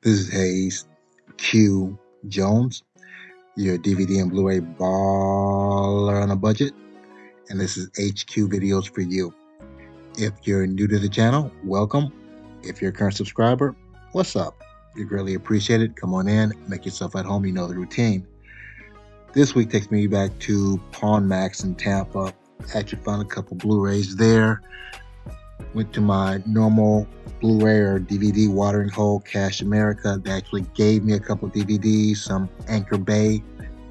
This is Hayes Q Jones, your DVD and Blu-ray baller on a budget, and this is HQ Videos for you. If you're new to the channel, welcome. If you're a current subscriber, what's up? You're greatly appreciated. Come on in, make yourself at home. You know the routine. This week takes me back to Pawnshops in Tampa. Actually found a couple Blu-rays there. Went to my normal Blu-ray or DVD watering hole, Cash America. They actually gave me a couple DVDs, some Anchor Bay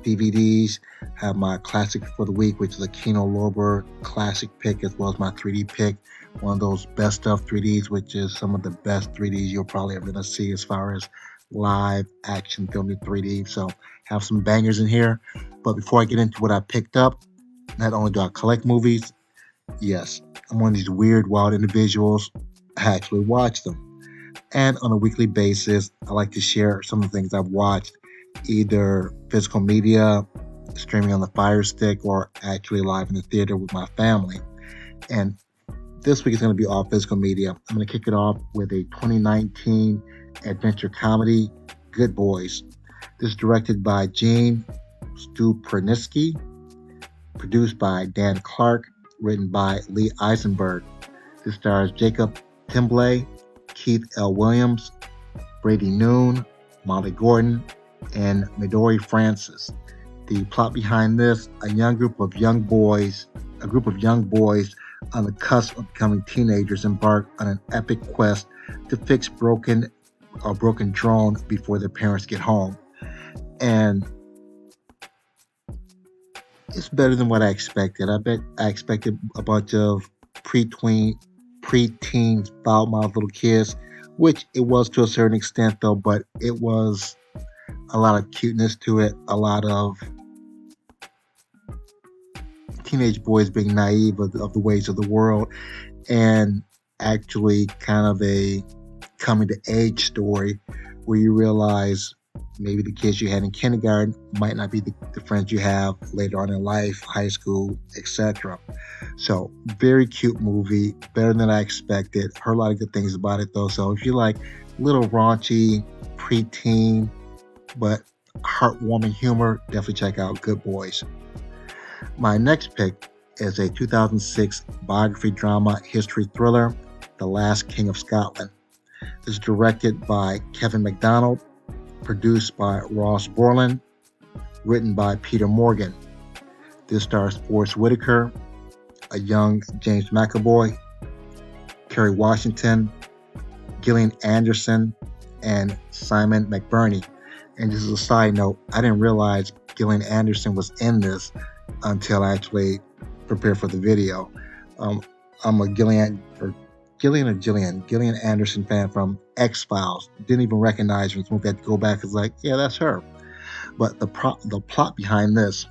DVDs. Have my classic for the week, which is a Kino Lorber classic pick, as well as my 3D pick. One of those best of 3Ds, which is some of the best 3Ds you'll probably ever gonna see as far as live action filmed in 3D. So have some bangers in here. But before I get into what I picked up, not only do I collect movies, yes, I'm one of these weird, wild individuals. I actually watch them. And on a weekly basis, I like to share some of the things I've watched, either physical media, streaming on the Fire Stick, or actually live in the theater with my family. And this week is going to be all physical media. I'm going to kick it off with a 2019 adventure comedy, Good Boys. This is directed by Gene Stuperniski, produced by Dan Clark, written by Lee Eisenberg. This stars Jacob Tremblay, Keith L. Williams, Brady Noon, Molly Gordon, and Midori Francis. The plot behind this: a group of young boys on the cusp of becoming teenagers embark on an epic quest to fix a broken drone before their parents get home. And it's better than what I expected. I expected a bunch of preteens, foul-mouthed little kids, which it was to a certain extent, though, but it was a lot of cuteness to it, a lot of teenage boys being naive of the ways of the world, and actually kind of a coming-to-age story where you realize maybe the kids you had in kindergarten might not be the friends you have later on in life, high school, etc. So, very cute movie, better than I expected. Heard a lot of good things about it, though. So, if you like little raunchy, preteen, but heartwarming humor, definitely check out Good Boys. My next pick is a 2006 biography drama history thriller, The Last King of Scotland. This is directed by Kevin MacDonald, produced by Ross Borland, written by Peter Morgan. This stars Forrest Whitaker, a young James McAvoy, Kerry Washington, Gillian Anderson, and Simon McBurney. And just as a side note, I didn't realize Gillian Anderson was in this until I actually prepared for the video. I'm a Gillian Anderson fan from X-Files. Didn't even recognize her. Movie, had to go back. It's like, yeah, that's her. But the plot behind this: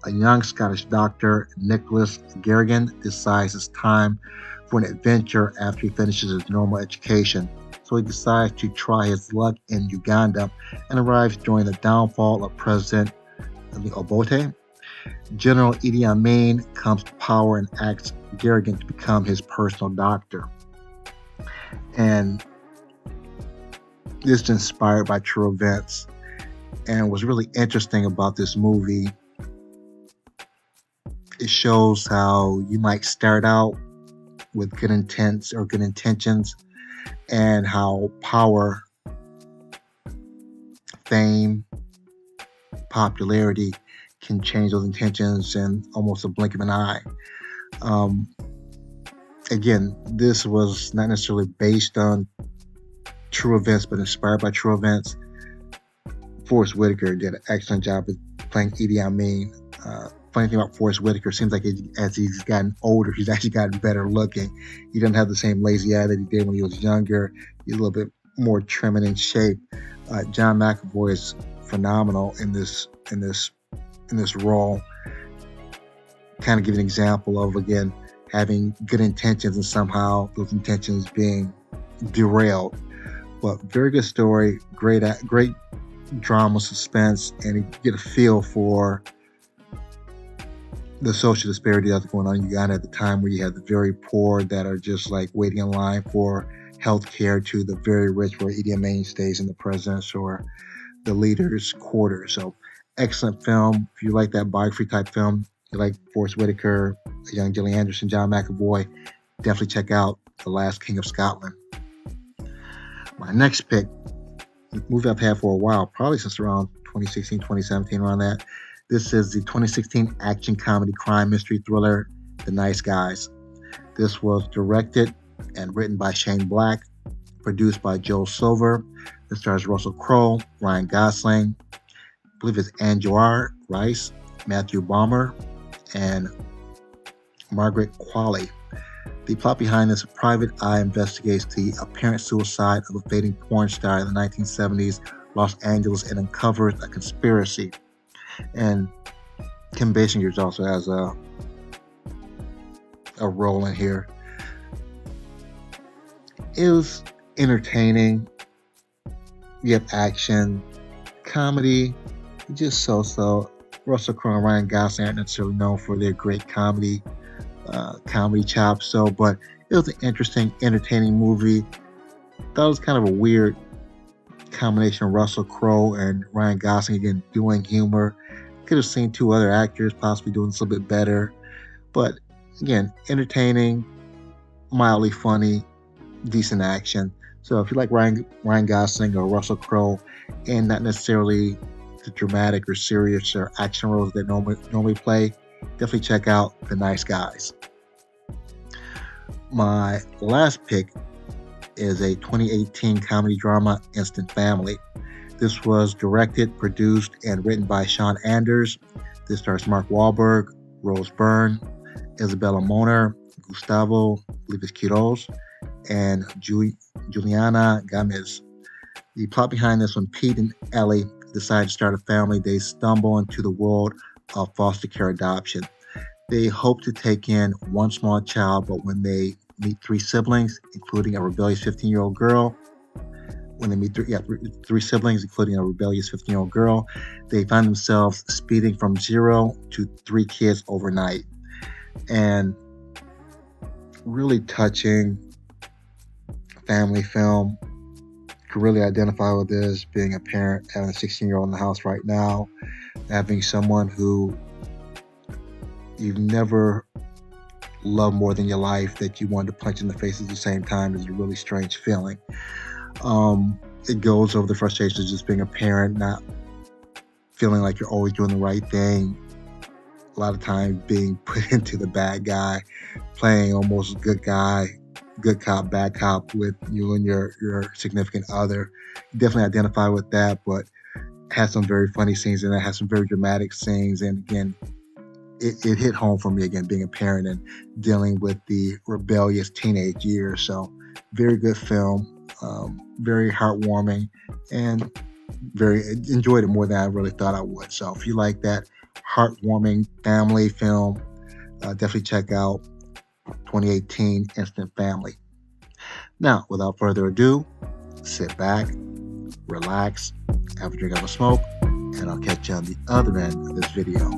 a young Scottish doctor, Nicholas Garrigan, decides it's time for an adventure after he finishes his normal education. So he decides to try his luck in Uganda and arrives during the downfall of President Obote. General Idi Amin comes to power and asks Garrigan to become his personal doctor. And this is inspired by true events. And what's really interesting about this movie, it shows how you might start out with good intents or good intentions, and how power, fame, popularity can change those intentions in almost a blink of an eye. Again, this was not necessarily based on true events, but inspired by true events. Forrest Whitaker did an excellent job of playing Idi Amin. Funny thing about Forrest Whitaker, seems like as he's gotten older, he's actually gotten better looking. He doesn't have the same lazy eye that he did when he was younger. He's a little bit more trim and in shape. John McAvoy is phenomenal in this role. Kind of give an example of, again, having good intentions and somehow those intentions being derailed. But very good story, great drama, suspense, and you get a feel for the social disparity that's going on in Uganda at the time, where you have the very poor that are just like waiting in line for healthcare to the very rich, where Idi Amin stays in the president's or the leader's quarters. So excellent film. If you like that biography type film, you like Forrest Whitaker, young Gillian Anderson, John McAvoy, definitely check out The Last King of Scotland. My next pick, a movie I've had for a while, probably since around 2016, 2017, around that. This is the 2016 action comedy crime mystery thriller, The Nice Guys. This was directed and written by Shane Black, produced by Joel Silver. It stars Russell Crowe, Ryan Gosling, I believe it's Anjar Rice, Matthew Bomer, and Margaret Qualley. The plot behind this: a private eye investigates the apparent suicide of a fading porn star in the 1970s Los Angeles and uncovers a conspiracy. And Kim Basinger also has a role in here. It was entertaining. You have action, comedy, just so. Russell Crowe and Ryan Gosling aren't necessarily known for their great comedy chops. But it was an interesting, entertaining movie. Thought it was kind of a weird combination of Russell Crowe and Ryan Gosling again doing humor. Could have seen two other actors possibly doing this a little bit better. But again, entertaining, mildly funny, decent action. So if you like Ryan Gosling or Russell Crowe and not necessarily the dramatic or serious or action roles that normally play, definitely check out The Nice Guys. My last pick is a 2018 comedy drama, Instant Family. This was directed, produced, and written by Sean Anders. This stars Mark Wahlberg, Rose Byrne, Isabella Moner, Gustavo Levis Quiroz, and Juliana Gomez. The plot behind this: when Pete and Ellie decide to start a family, they stumble into the world of foster care adoption. They hope to take in one small child, but when they meet three siblings, including a rebellious 15-year-old girl, three siblings, including a rebellious 15-year-old girl, they find themselves speeding from 0 to 3 kids overnight. And really touching family film. Could really identify with this, being a parent, having a 16-year-old in the house right now, having someone who you've never loved more than your life, that you wanted to punch in the face at the same time, is a really strange feeling. It goes over the frustrations of just being a parent, not feeling like you're always doing the right thing. A lot of times being put into the bad guy, playing almost good guy, good cop, bad cop with you and your significant other. Definitely identify with that, but has some very funny scenes and it has some very dramatic scenes. And again, it hit home for me, again, being a parent and dealing with the rebellious teenage years. So very good film, very heartwarming, and very enjoyed it more than I really thought I would. So if you like that heartwarming family film, definitely check out 2018 Instant Family. Now, without further ado, sit back, relax, have a drink of a smoke, and I'll catch you on the other end of this video.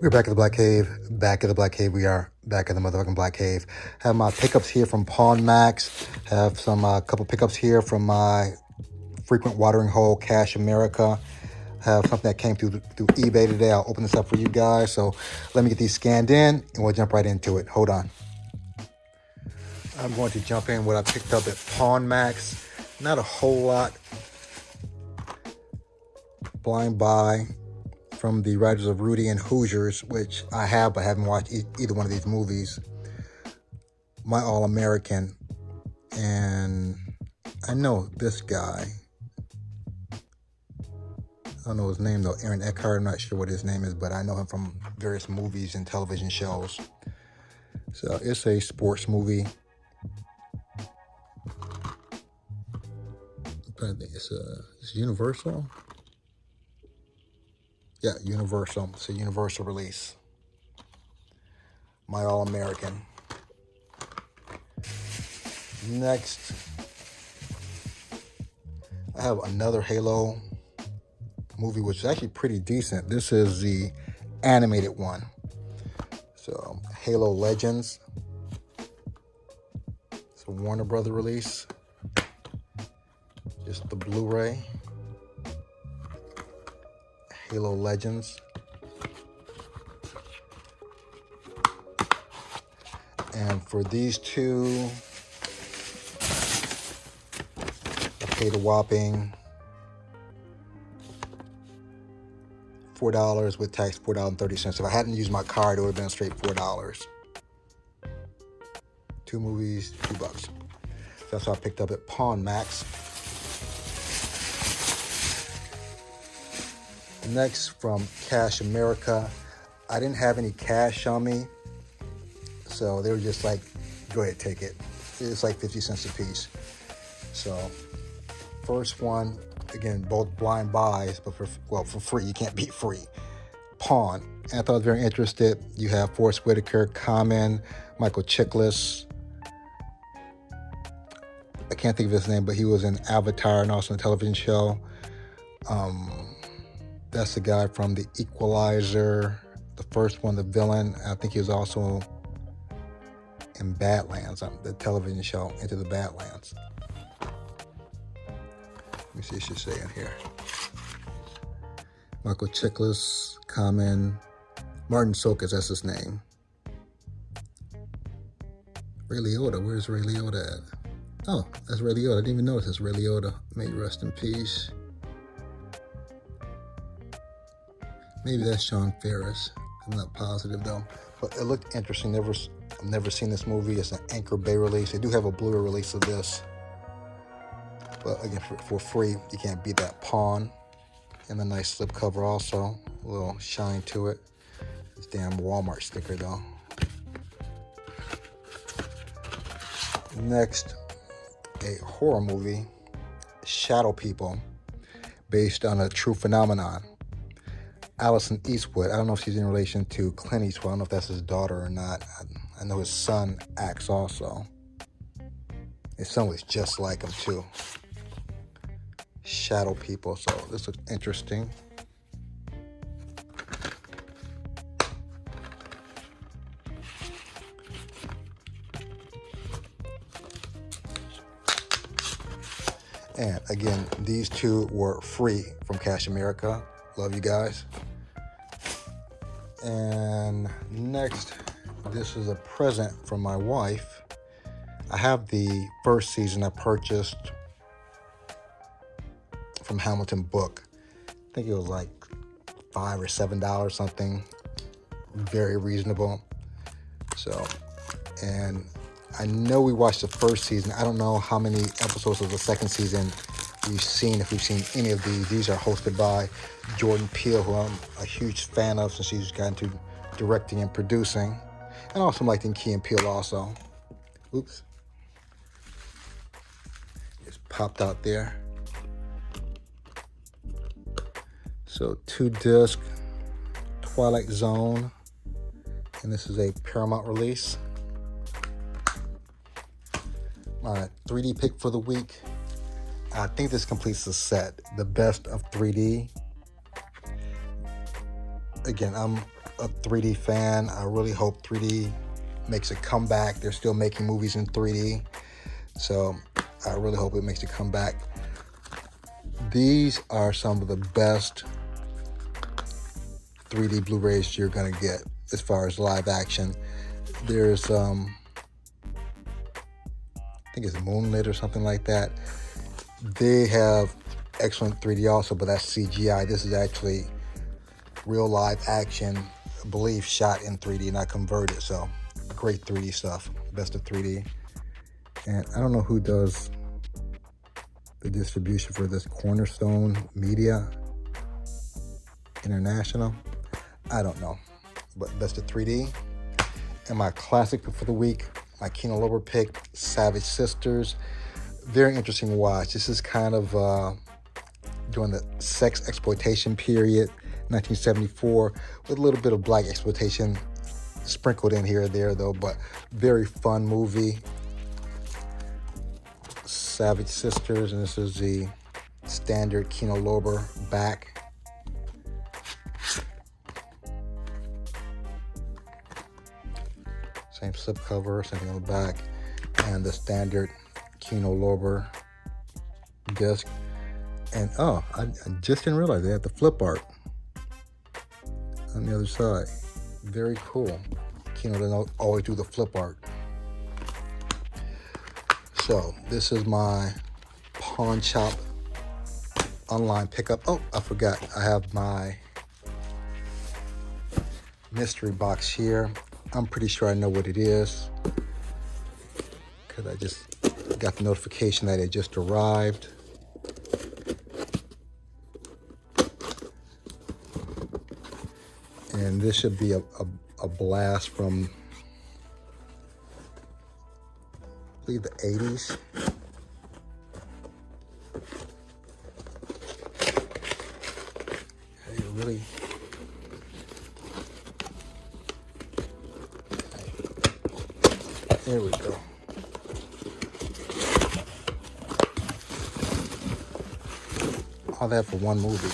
We're back at the Black Cave. Back at the Black Cave. We are back at the motherfucking Black Cave. Have my pickups here from Pawn Max. Have some couple pickups here from my frequent watering hole, Cash America. Have something that came through eBay today. I'll open this up for you guys. So let me get these scanned in, and we'll jump right into it. Hold on. I'm going to jump in what I picked up at Pawn Max. Not a whole lot. Blind buy from the writers of Rudy and Hoosiers, which I have, but haven't watched either one of these movies. My All-American, and I know this guy. I don't know his name though, Aaron Eckhart. I'm not sure what his name is, but I know him from various movies and television shows. So it's a sports movie. I think it's Universal. Yeah, Universal. It's a Universal release. My All-American. Next, I have another Halo movie, which is actually pretty decent. This is the animated one. So, Halo Legends. It's a Warner Brother release. Just the Blu-ray. Halo Legends. And for these two, I paid a whopping $4 with tax, $4.30. If I hadn't used my card, it would have been straight $4. Two movies, $2. That's what I picked up at Pawn Max. Next, from Cash America, I didn't have any cash on me, so they were just like, go ahead, take it. It's like 50 cents a piece. So, first one, again, both blind buys, but for free. You can't beat free. Pawn. And I thought I was very interested. You have Forrest Whitaker, Common, Michael Chiklis. I can't think of his name, but he was in Avatar and also in a television show. That's the guy from The Equalizer, the first one, the villain. I think he was also in Badlands, the television show, Into the Badlands. Let me see what it should say in here. Michael Chiklis, Common, Martin Sokas, that's his name. Ray Liotta, where's Ray Liotta at? Oh, that's Ray Liotta. I didn't even notice it's Ray Liotta. May he rest in peace. Maybe that's Sean Ferris. I'm not positive though. But it looked interesting. I've never seen this movie. It's an Anchor Bay release. They do have a Blu-ray release of this. But again, for free, you can't beat that. Pawn. And a nice slipcover also. A little shine to it. This damn Walmart sticker though. Next, a horror movie, Shadow People, based on a true phenomenon. Allison Eastwood. I don't know if she's in relation to Clint Eastwood. I don't know if that's his daughter or not. I know his son acts also. His son was just like him too. Shadow People. So this looks interesting. And again, these two were free from Cash America. Love you guys. And next, this is a present from my wife. I have the first season I purchased from Hamilton Book. I think it was like $5 or $7 something. Very reasonable. So, and I know we watched the first season. I don't know how many episodes of the second season we've seen, if we've seen any of these. These are hosted by Jordan Peele, who I'm a huge fan of since he's gotten into directing and producing. And also liking Key and Peele also. Oops. Just popped out there. So 2-disc Twilight Zone. And this is a Paramount release. My 3D pick for the week. I think this completes the set. The best of 3D. Again, I'm a 3D fan. I really hope 3D makes a comeback. They're still making movies in 3D, so I really hope it makes a comeback. These are some of the best 3D Blu-rays you're gonna get as far as live action. There's I think it's Moonlit or something like that. They have excellent 3D also, but that's CGI. This is actually real live action, I believe, shot in 3D, not converted. So great 3D stuff, best of 3D. And I don't know who does the distribution for this. Cornerstone Media International, I don't know, but best of 3D. And my classic for the week, my Kino Lorber pick, Savage Sisters. Very interesting watch. This is kind of during the sex exploitation period, 1974, with a little bit of black exploitation sprinkled in here or there though, but very fun movie. Savage Sisters, and this is the standard Kino Lorber back. Same slipcover, same thing on the back, and the standard Kino Lorber disc. And oh, I just didn't realize they had the flip art on the other side. Very cool. Kino doesn't always do the flip art. So this is my pawn shop online pickup. Oh, I forgot. I have my mystery box here. I'm pretty sure I know what it is because I just got the notification that it just arrived. And this should be a blast from, I believe, the 80s. Hey, really? There we go. All that for one movie.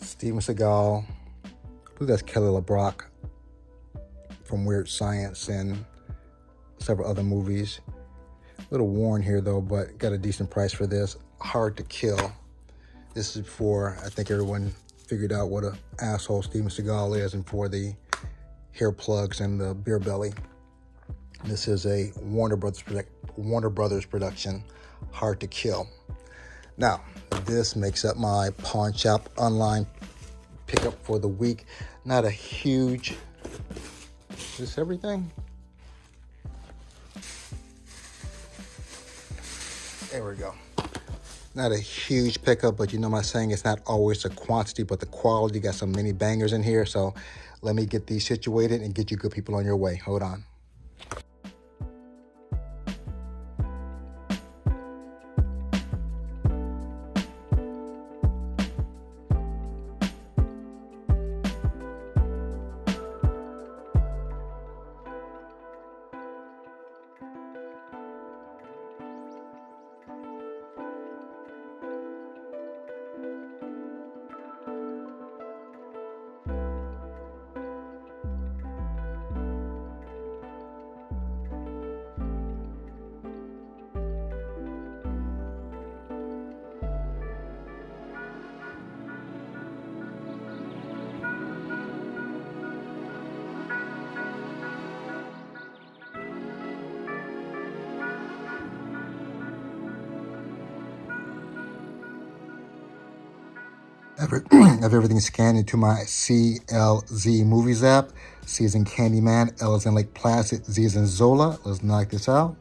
Steven Seagal, I believe that's Kelly LeBrock from Weird Science and several other movies. A little worn here though, but got a decent price for this. Hard to Kill. This is before I think everyone figured out what an asshole Steven Seagal is, and for the hair plugs and the beer belly. This is a Warner Brothers production, Hard to Kill. Now, this makes up my pawn shop online pickup for the week. Not a huge, is this everything? There we go. Not a huge pickup, but you know my saying, it's not always the quantity, but the quality. Got some mini bangers in here, so let me get these situated and get you good people on your way. Hold on. Have everything scanned into my CLZ Movies app. C as in Candyman, L as in Lake Placid, Z as in Zola. Let's knock this out.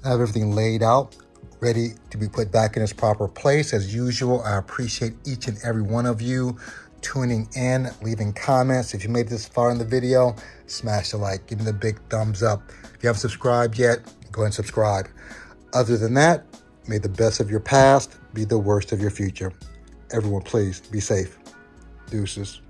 I have everything laid out, ready to be put back in its proper place. As usual, I appreciate each and every one of you tuning in, leaving comments. If you made it this far in the video, smash the like, give me the big thumbs up. If you haven't subscribed yet, go ahead and subscribe. Other than that, may the best of your past be the worst of your future. Everyone, please be safe. Deuces.